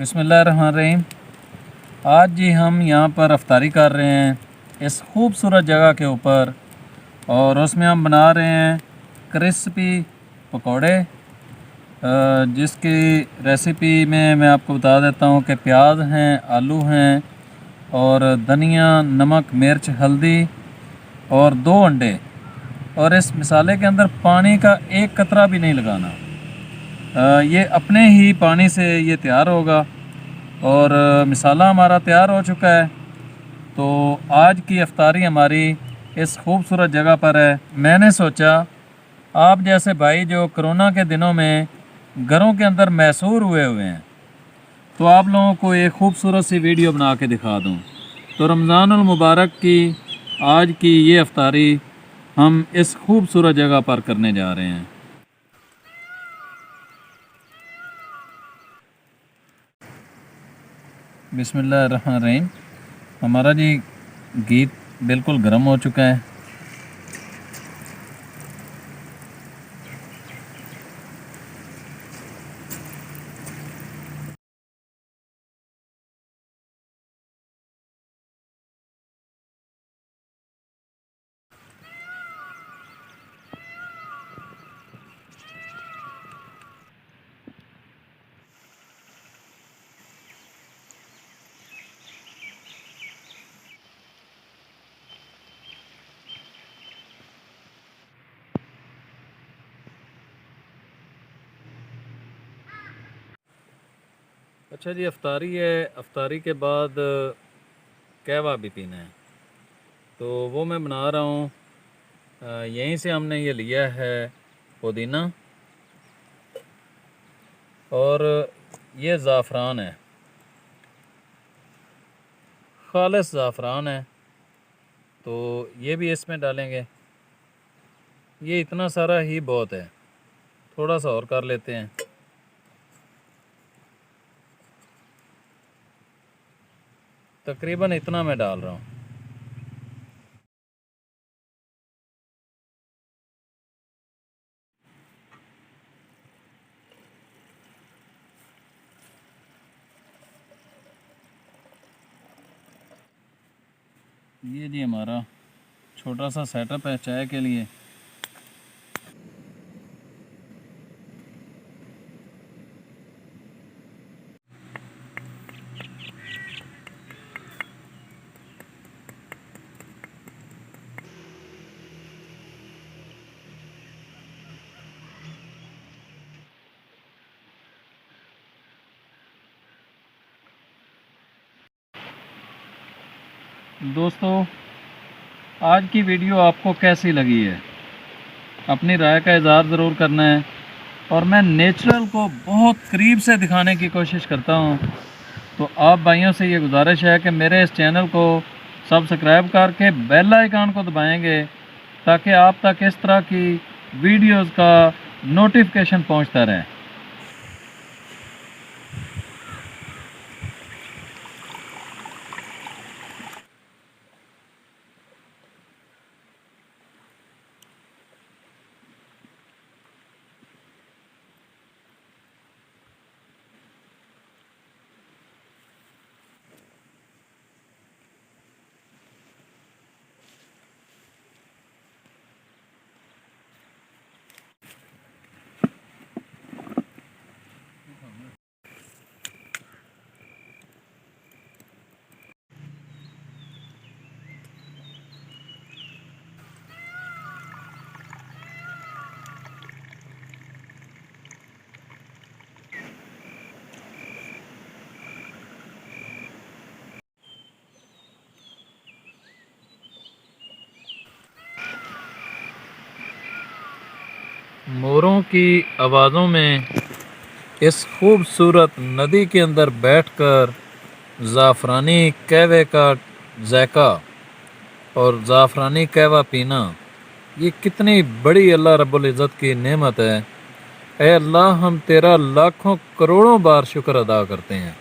बिस्मिल्लाहिर्रहमानिर्रहीम। आज जी हम यहाँ पर अफ्तारी कर रहे हैं इस खूबसूरत जगह के ऊपर, और उसमें हम बना रहे हैं क्रिस्पी पकोड़े, जिसकी रेसिपी में मैं आपको बता देता हूँ कि प्याज हैं, आलू हैं और धनिया, नमक, मिर्च, हल्दी और 2 अंडे। और इस मसाले के अंदर पानी का एक कतरा भी नहीं लगाना। ये अपने ही पानी से ये तैयार होगा। और मसाला हमारा तैयार हो चुका है। तो आज की अफ्तारी हमारी इस खूबसूरत जगह पर है। मैंने सोचा आप जैसे भाई जो कोरोना के दिनों में घरों के अंदर मैसूर हुए हैं, तो आप लोगों को एक खूबसूरत सी वीडियो बना के दिखा दूं। तो रमज़ानुल मुबारक की आज की ये अफ्तारी हम इस खूबसूरत जगह पर करने जा रहे हैं। बिस्मिल्लाहिर्रहमानिर्रहीम। हमारा जी घी बिल्कुल गर्म हो चुका है। अच्छा जी, अफ्तारी है। अफ्तारी के बाद कहवा भी पीना है, तो वो मैं बना रहा हूँ। यहीं से हमने ये लिया है पुदीना, और ये ज़ाफ़रान है, खालिस ज़ाफ़रान है। तो ये भी इसमें डालेंगे। ये इतना सारा ही बहुत है, थोड़ा सा और कर लेते हैं। तकरीबन इतना मैं डाल रहा हूँ। ये जी हमारा छोटा सा सेटअप है चाय के लिए। दोस्तों, आज की वीडियो आपको कैसी लगी है, अपनी राय का इज़हार ज़रूर करना है। और मैं नेचुरल को बहुत करीब से दिखाने की कोशिश करता हूँ। तो आप भाइयों से ये गुजारिश है कि मेरे इस चैनल को सब्सक्राइब करके बेल आइकन को दबाएंगे, ताकि आप तक इस तरह की वीडियोस का नोटिफिकेशन पहुँचता रहे। मोरों की आवाज़ों में इस खूबसूरत नदी के अंदर बैठकर ज़ाफ़रानी कहवे का जायका और ज़ाफ़रानी कहवा पीना, ये कितनी बड़ी अल्लाह रब्बुल इज़्ज़त की नेमत है। ऐ अल्लाह, हम तेरा लाखों करोड़ों बार शुक्र अदा करते हैं।